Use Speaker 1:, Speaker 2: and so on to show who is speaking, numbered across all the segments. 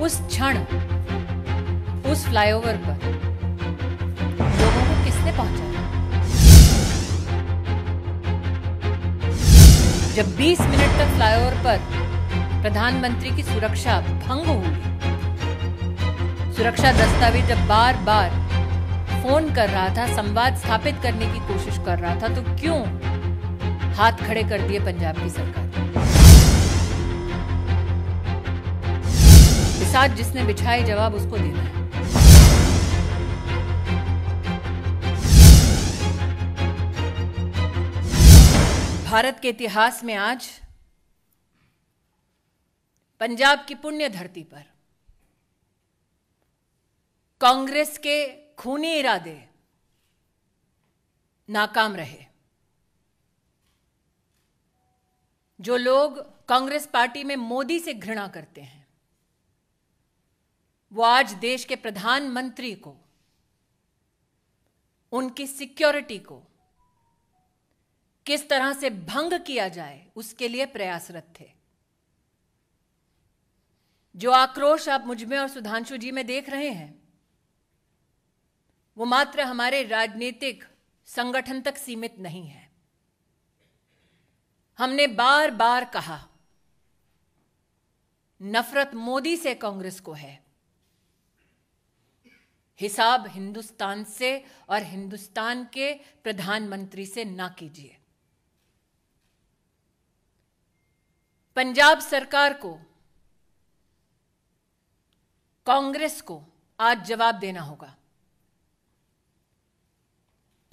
Speaker 1: उस क्षण उस फ्लाईओवर पर लोगों को किसने पहुंचाया? जब 20 मिनट तक फ्लाईओवर पर प्रधानमंत्री की सुरक्षा भंग हुई, सुरक्षा दस्तावेज जब बार बार फोन कर रहा था, संवाद स्थापित करने की कोशिश कर रहा था, तो क्यों हाथ खड़े कर दिए पंजाब की सरकार? बिसात जिसने बिछाए, जवाब उसको देना है। भारत के इतिहास में आज पंजाब की पुण्य धरती पर कांग्रेस के खूनी इरादे नाकाम रहे। जो लोग कांग्रेस पार्टी में मोदी से घृणा करते हैं, वो आज देश के प्रधानमंत्री को, उनकी सिक्योरिटी को किस तरह से भंग किया जाए, उसके लिए प्रयासरत थे। जो आक्रोश आप मुझ में और सुधांशु जी में देख रहे हैं, वो मात्र हमारे राजनीतिक संगठन तक सीमित नहीं है। हमने बार बार कहा, नफरत मोदी से कांग्रेस को है, हिसाब हिंदुस्तान से और हिंदुस्तान के प्रधानमंत्री से ना कीजिए। पंजाब सरकार को, कांग्रेस को आज जवाब देना होगा।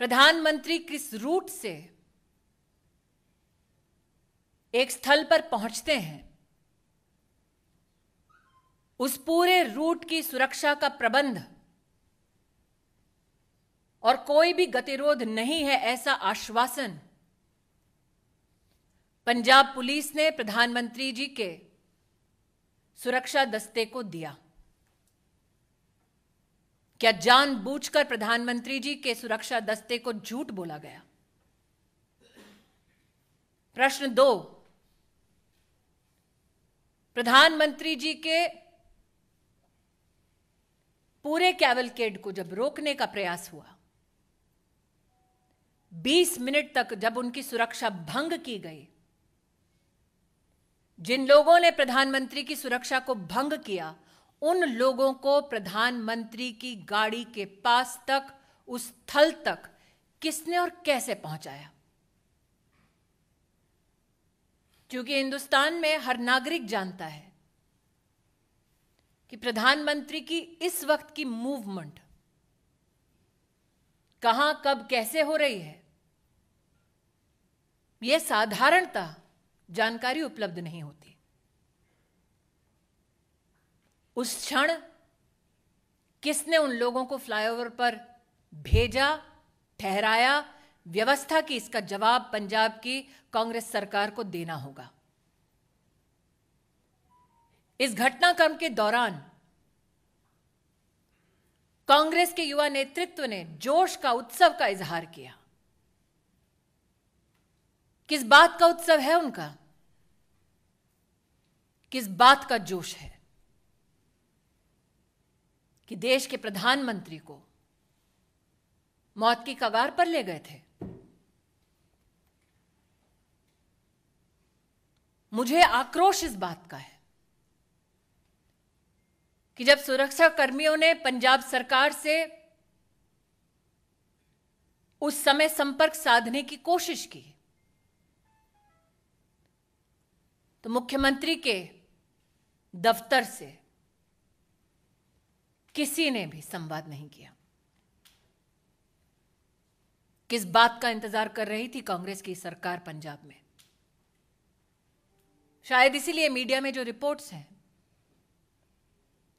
Speaker 1: प्रधानमंत्री किस रूट से एक स्थल पर पहुंचते हैं, उस पूरे रूट की सुरक्षा का प्रबंध और कोई भी गतिरोध नहीं है, ऐसा आश्वासन पंजाब पुलिस ने प्रधानमंत्री जी के सुरक्षा दस्ते को दिया। क्या जानबूझकर प्रधानमंत्री जी के सुरक्षा दस्ते को झूठ बोला गया? प्रश्न 2, प्रधानमंत्री जी के पूरे कैवलकेड को जब रोकने का प्रयास हुआ, 20 मिनट तक जब उनकी सुरक्षा भंग की गई, जिन लोगों ने प्रधानमंत्री की सुरक्षा को भंग किया, उन लोगों को प्रधानमंत्री की गाड़ी के पास तक, उस स्थल तक किसने और कैसे पहुंचाया? क्योंकि हिंदुस्तान में हर नागरिक जानता है कि प्रधानमंत्री की इस वक्त की मूवमेंट कहां, कब, कैसे हो रही है, यह साधारणतः जानकारी उपलब्ध नहीं होती। उस क्षण किसने उन लोगों को फ्लाईओवर पर भेजा, ठहराया, व्यवस्था की, इसका जवाब पंजाब की कांग्रेस सरकार को देना होगा। इस घटनाक्रम के दौरान कांग्रेस के युवा नेतृत्व ने जोश का, उत्सव का इजहार किया। किस बात का उत्सव है उनका? किस बात का जोश है कि देश के प्रधानमंत्री को मौत की कगार पर ले गए थे? मुझे आक्रोश इस बात का है कि जब सुरक्षा कर्मियों ने पंजाब सरकार से उस समय संपर्क साधने की कोशिश की, तो मुख्यमंत्री के दफ्तर से किसी ने भी संवाद नहीं किया। किस बात का इंतजार कर रही थी कांग्रेस की सरकार पंजाब में? शायद इसीलिए मीडिया में जो रिपोर्ट्स हैं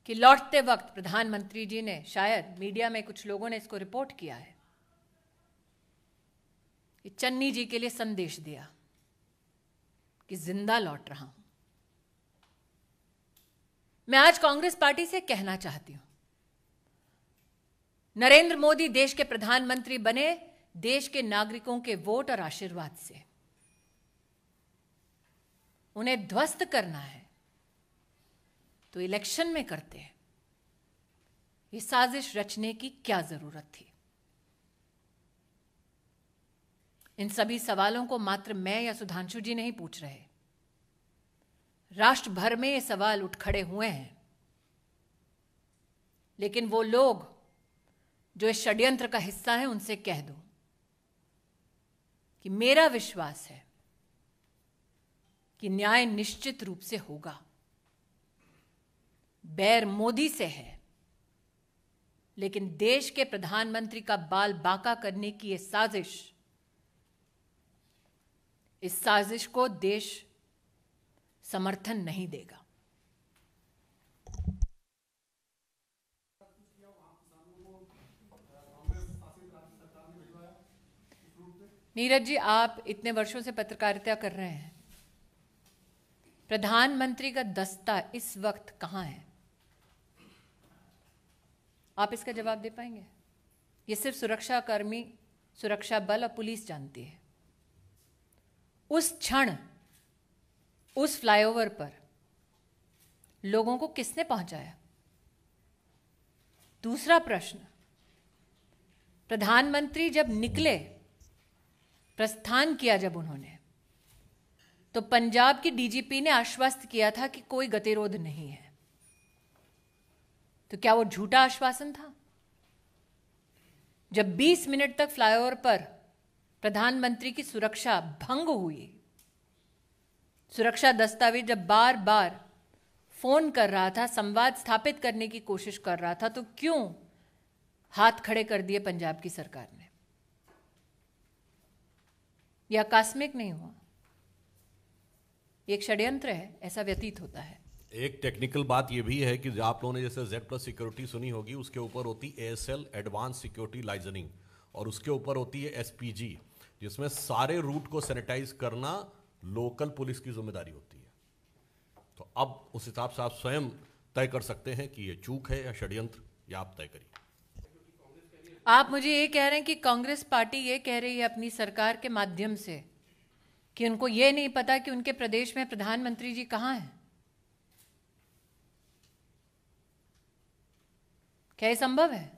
Speaker 1: कि लौटते वक्त प्रधानमंत्री जी ने, शायद मीडिया में कुछ लोगों ने इसको रिपोर्ट किया है कि चन्नी जी के लिए संदेश दिया कि जिंदा लौट रहा हूं। मैं आज कांग्रेस पार्टी से कहना चाहती हूं, नरेंद्र मोदी देश के प्रधानमंत्री बने देश के नागरिकों के वोट और आशीर्वाद से। उन्हें ध्वस्त करना है तो इलेक्शन में करते हैं। ये साजिश रचने की क्या जरूरत थी? इन सभी सवालों को मात्र मैं या सुधांशु जी नहीं पूछ रहे। राष्ट्र भर में ये सवाल उठ खड़े हुए हैं। लेकिन वो लोग जो इस षड्यंत्र का हिस्सा हैं, उनसे कह दो कि मेरा विश्वास है कि न्याय निश्चित रूप से होगा। बैर मोदी से है, लेकिन देश के प्रधानमंत्री का बाल बांका करने की यह साजिश, इस साजिश को देश समर्थन नहीं देगा। नीरज जी, आप इतने वर्षों से पत्रकारिता कर रहे हैं, प्रधानमंत्री का दस्ता इस वक्त कहां है? आप इसका जवाब दे पाएंगे? ये सिर्फ सुरक्षाकर्मी, सुरक्षा बल और पुलिस जानती है। उस क्षण उस फ्लाईओवर पर लोगों को किसने पहुंचाया? दूसरा प्रश्न, प्रधानमंत्री जब निकले, प्रस्थान किया जब उन्होंने, तो पंजाब की डीजीपी ने आश्वस्त किया था कि कोई गतिरोध नहीं है। तो क्या वो झूठा आश्वासन था? जब 20 मिनट तक फ्लाईओवर पर प्रधानमंत्री की सुरक्षा भंग हुई, सुरक्षा दस्तावेज जब बार बार फोन कर रहा था, संवाद स्थापित करने की कोशिश कर रहा था, तो क्यों हाथ खड़े कर दिए पंजाब की सरकार ने? यह आकस्मिक नहीं हुआ, एक षड्यंत्र है, ऐसा व्यतीत होता है।
Speaker 2: एक टेक्निकल बात यह भी है कि आप लोगों ने जैसे Z+ सिक्योरिटी सुनी होगी, उसके ऊपर होती ASL एडवांस सिक्योरिटी लाइजनिंग, और उसके ऊपर होती है SPG, जिसमें सारे रूट को सैनिटाइज करना लोकल पुलिस की जिम्मेदारी होती है। तो अब उस हिसाब से आप स्वयं तय कर सकते हैं कि ये चूक है या षड्यंत्र, या आप तय करिए।
Speaker 1: आप मुझे ये कह रहे हैं कि कांग्रेस पार्टी ये कह रही है अपनी सरकार के माध्यम से कि उनको ये नहीं पता कि उनके प्रदेश में प्रधानमंत्री जी कहां हैं? क्या ये संभव है?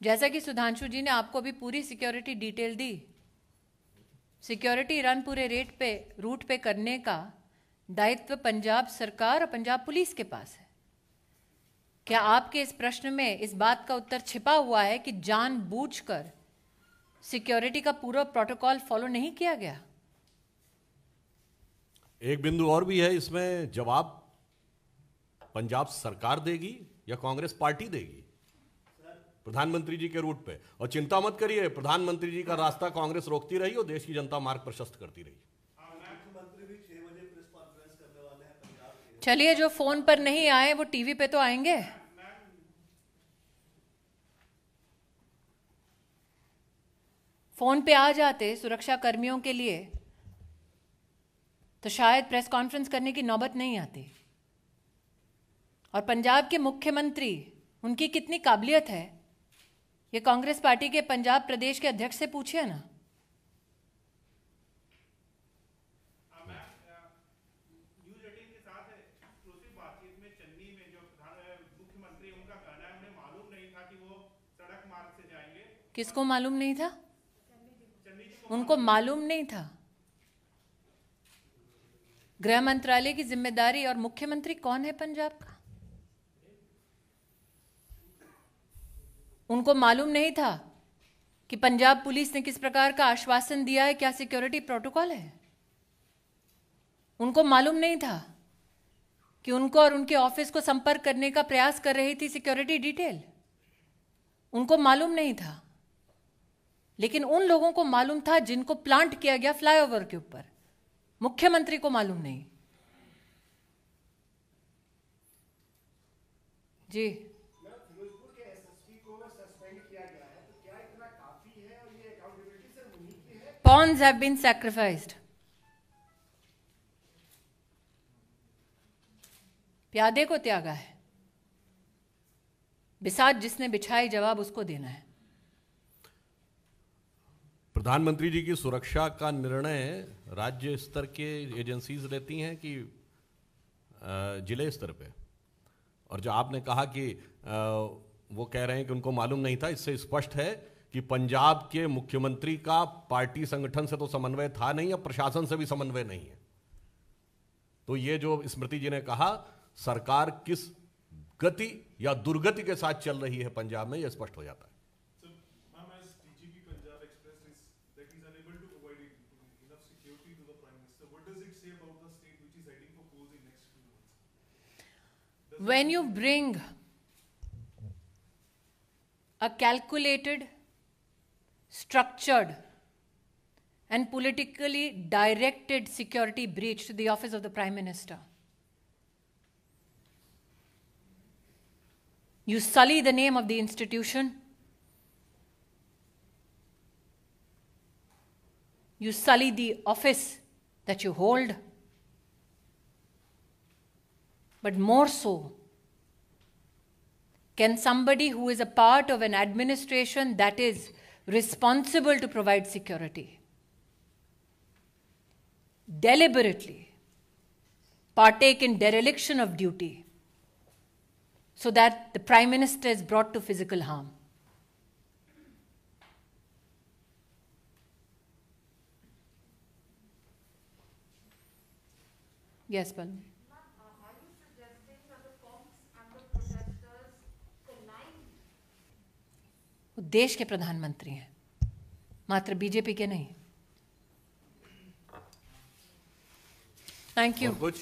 Speaker 1: जैसा कि सुधांशु जी ने आपको भी पूरी सिक्योरिटी डिटेल दी, सिक्योरिटी रन पूरे रूट पे करने का दायित्व पंजाब सरकार और पंजाब पुलिस के पास है। क्या आपके इस प्रश्न में इस बात का उत्तर छिपा हुआ है कि जानबूझकर सिक्योरिटी का पूरा प्रोटोकॉल फॉलो नहीं किया गया?
Speaker 2: एक बिंदु और भी है इसमें, जवाब पंजाब सरकार देगी या कांग्रेस पार्टी देगी प्रधानमंत्री जी के रूट पे? और चिंता मत करिए, प्रधानमंत्री जी का रास्ता कांग्रेस रोकती रही और देश की जनता मार्ग प्रशस्त करती रही।
Speaker 1: चलिए, जो फोन पर नहीं आए वो टीवी पे तो आएंगे। फोन पे आ जाते सुरक्षा कर्मियों के लिए तो शायद प्रेस कॉन्फ्रेंस करने की नौबत नहीं आती। और पंजाब के मुख्यमंत्री, उनकी कितनी काबिलियत है, ये कांग्रेस पार्टी के पंजाब प्रदेश के अध्यक्ष से पूछिए ना।
Speaker 3: न्यूज़ 18 के साथ एक्सक्लूसिव बातचीत में चन्नी में जो मुख्यमंत्री, उनका कहना है उन्हें मालूम नहीं था कि वो सड़क मार्ग से जाएंगे।
Speaker 1: किसको मालूम नहीं था? उनको मालूम नहीं था। गृह मंत्रालय की जिम्मेदारी और मुख्यमंत्री कौन है पंजाब का? उनको मालूम नहीं था कि पंजाब पुलिस ने किस प्रकार का आश्वासन दिया है, क्या सिक्योरिटी प्रोटोकॉल है? उनको मालूम नहीं था कि उनको और उनके ऑफिस को संपर्क करने का प्रयास कर रही थी सिक्योरिटी डिटेल? उनको मालूम नहीं था। लेकिन उन लोगों को मालूम था जिनको प्लांट किया गया फ्लाईओवर के ऊपर। मुख्यमंत्री को मालूम नहीं। जी,
Speaker 3: फिरोजपुर के एसएसपी को सस्पेंड किया गया है, तो क्या इतना काफी है और ये अकाउंटेबिलिटी सिर्फ उन्हीं की है?
Speaker 1: Pawns have been sacrificed. प्यादे को त्यागा है, बिसात जिसने बिछाई, जवाब उसको देना है।
Speaker 2: प्रधानमंत्री जी की सुरक्षा का निर्णय राज्य स्तर के एजेंसीज लेती हैं कि जिले स्तर पे। और जो आपने कहा कि वो कह रहे हैं कि उनको मालूम नहीं था, इससे स्पष्ट है कि पंजाब के मुख्यमंत्री का पार्टी संगठन से तो समन्वय था नहीं, अब प्रशासन से भी समन्वय नहीं है। तो ये जो स्मृति जी ने कहा, सरकार किस गति या दुर्गति के साथ चल रही है पंजाब में, यह स्पष्ट हो जाता है।
Speaker 1: When you bring a calculated, structured, and politically directed security breach to the office of the Prime Minister, you sully the name of the institution, you sully the office that you hold, but more so, can somebody who is a part of an administration that is responsible to provide security deliberately partake in dereliction of duty so that the Prime Minister is brought to physical harm? Yes, Balmi. वो देश के प्रधानमंत्री हैं, मात्र BJP के नहीं। Thank you.
Speaker 2: कुछ